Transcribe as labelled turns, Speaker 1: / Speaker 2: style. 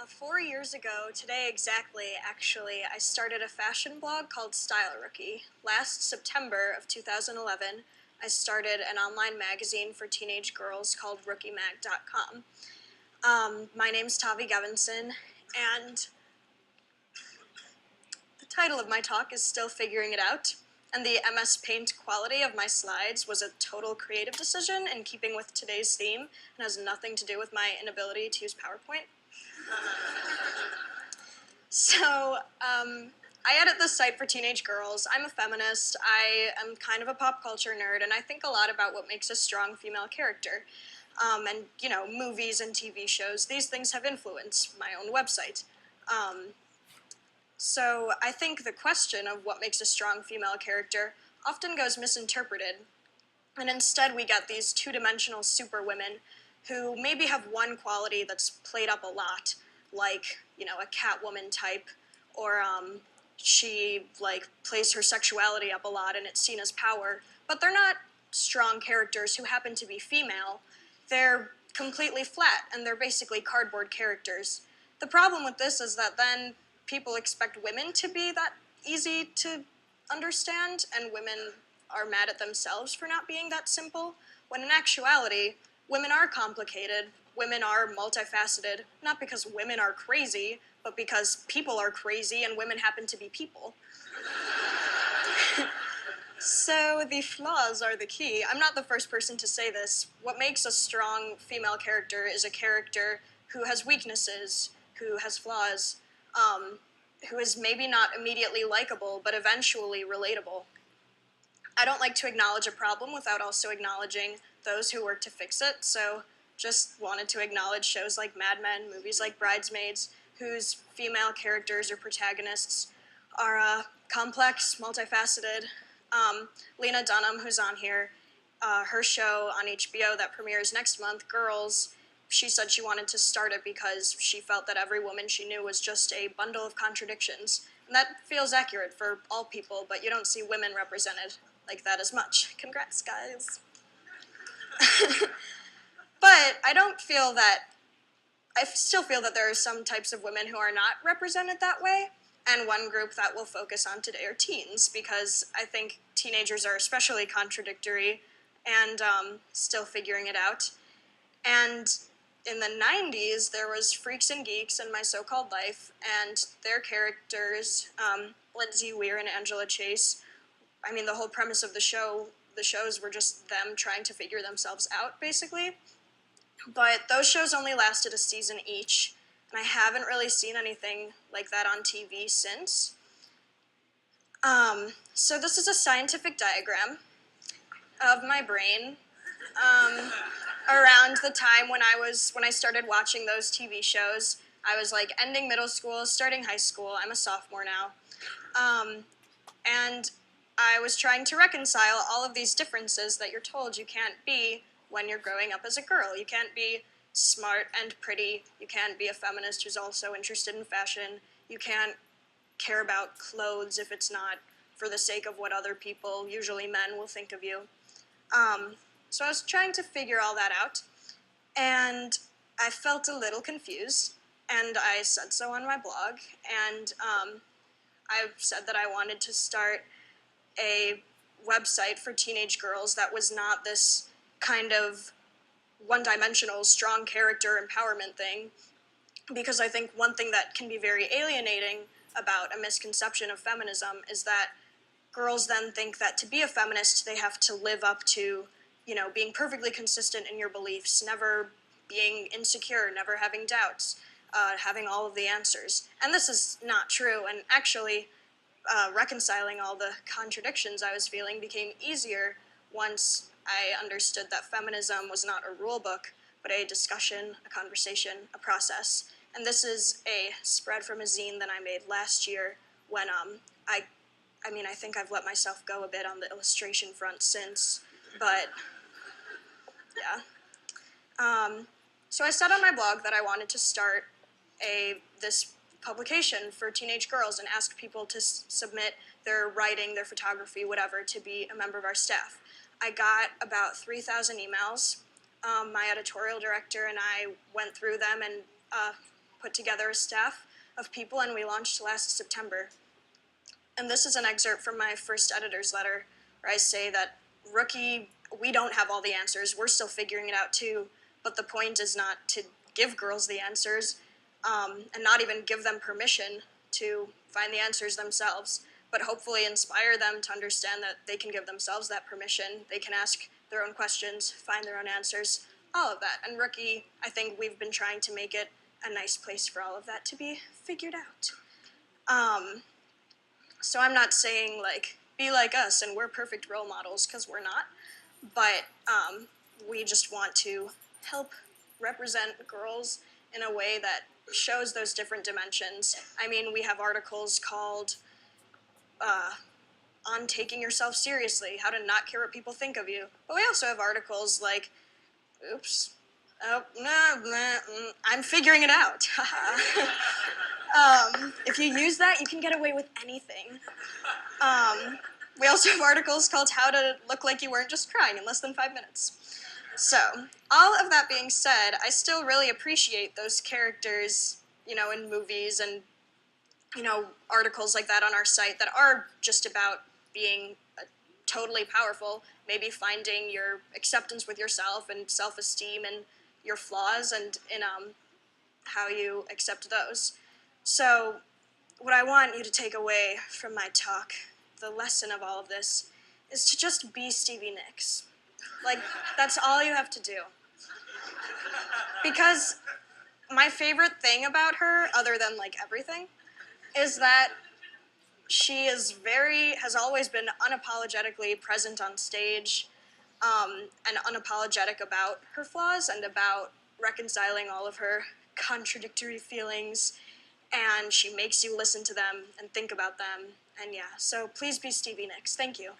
Speaker 1: 4 years ago, today exactly, actually, I started a fashion blog called Style Rookie. Last September of 2011, I started an online magazine for teenage girls called RookieMag.com. My name's Tavi Gevinson, and the title of my talk is Still Figuring It Out, and the MS Paint quality of my slides was a total creative decision in keeping with today's theme and has nothing to do with my inability to use PowerPoint. So, I edit this site for teenage girls. I'm a feminist. I am kind of a pop culture nerd, and I think a lot about what makes a strong female character. Movies and TV shows, these things have influenced my own website. So I think the question of what makes a strong female character often goes misinterpreted, and instead we get these two-dimensional superwomen who maybe have one quality that's played up a lot, like, a Catwoman type, or she, plays her sexuality up a lot and it's seen as power, but they're not strong characters who happen to be female. They're completely flat, and they're basically cardboard characters. The problem with this is that then people expect women to be that easy to understand, and women are mad at themselves for not being that simple, when in actuality, women are complicated, women are multifaceted, not because women are crazy, but because people are crazy and women happen to be people. So the flaws are the key. I'm not the first person to say this. What makes a strong female character is a character who has weaknesses, who has flaws, who is maybe not immediately likable, but eventually relatable. I don't like to acknowledge a problem without also acknowledging those who work to fix it, so just wanted to acknowledge shows like Mad Men, movies like Bridesmaids, whose female characters or protagonists are complex, multifaceted. Lena Dunham, who's on here, her show on HBO that premieres next month, Girls, she said she wanted to start it because she felt that every woman she knew was just a bundle of contradictions. And that feels accurate for all people, but you don't see women represented like that as much. Congrats, guys. But I still feel that there are some types of women who are not represented that way, and one group that we'll focus on today are teens, because I think teenagers are especially contradictory and still figuring it out. And in the 90s, there was Freaks and Geeks and My So-Called Life, and their characters, Lindsay Weir and Angela Chase, the whole premise of the shows were just them trying to figure themselves out, basically. But those shows only lasted a season each, and I haven't really seen anything like that on TV since. So this is a scientific diagram of my brain around the time when I started watching those TV shows. I was ending middle school, starting high school. I'm a sophomore now. And I was trying to reconcile all of these differences that you're told you can't be when you're growing up as a girl. You can't be smart and pretty. You can't be a feminist who's also interested in fashion. You can't care about clothes if it's not for the sake of what other people, usually men, will think of you. So I was trying to figure all that out, and I felt a little confused, and I said so on my blog, and I said that I wanted to start a website for teenage girls that was not this kind of one-dimensional, strong character empowerment thing, because I think one thing that can be very alienating about a misconception of feminism is that girls then think that to be a feminist, they have to live up to, being perfectly consistent in your beliefs, never being insecure, never having doubts, having all of the answers. And this is not true, and actually, reconciling all the contradictions I was feeling became easier once I understood that feminism was not a rule book, but a discussion, a conversation, a process. And this is a spread from a zine that I made last year when I think I've let myself go a bit on the illustration front since, but yeah. So I said on my blog that I wanted to start this publication for teenage girls and ask people to submit their writing, their photography, whatever, to be a member of our staff. I got about 3,000 emails. My editorial director and I went through them and put together a staff of people, and we launched last September. And this is an excerpt from my first editor's letter, where I say that, rookie, we don't have all the answers. We're still figuring it out too. But the point is not to give girls the answers, and not even give them permission to find the answers themselves, but hopefully inspire them to understand that they can give themselves that permission. They can ask their own questions, find their own answers, all of that. And Rookie, I think we've been trying to make it a nice place for all of that to be figured out. So I'm not saying, like, be like us and we're perfect role models, because we're not, but we just want to help represent girls in a way that shows those different dimensions. I mean, we have articles called On Taking Yourself Seriously, How to Not Care What People Think of You. But we also have articles like, oops, oh, no, I'm figuring it out. If you use that, you can get away with anything. We also have articles called How to Look Like You Weren't Just Crying in Less Than 5 Minutes. So, all of that being said, I still really appreciate those characters, in movies and, articles like that on our site that are just about being totally powerful, maybe finding your acceptance with yourself and self-esteem and your flaws and in how you accept those. So, what I want you to take away from my talk, the lesson of all of this, is to just be Stevie Nicks. Like, that's all you have to do. Because my favorite thing about her, other than, like, everything, is that she has always been unapologetically present on stage, and unapologetic about her flaws and about reconciling all of her contradictory feelings, and she makes you listen to them and think about them, and yeah, so please be Stevie Nicks. Thank you.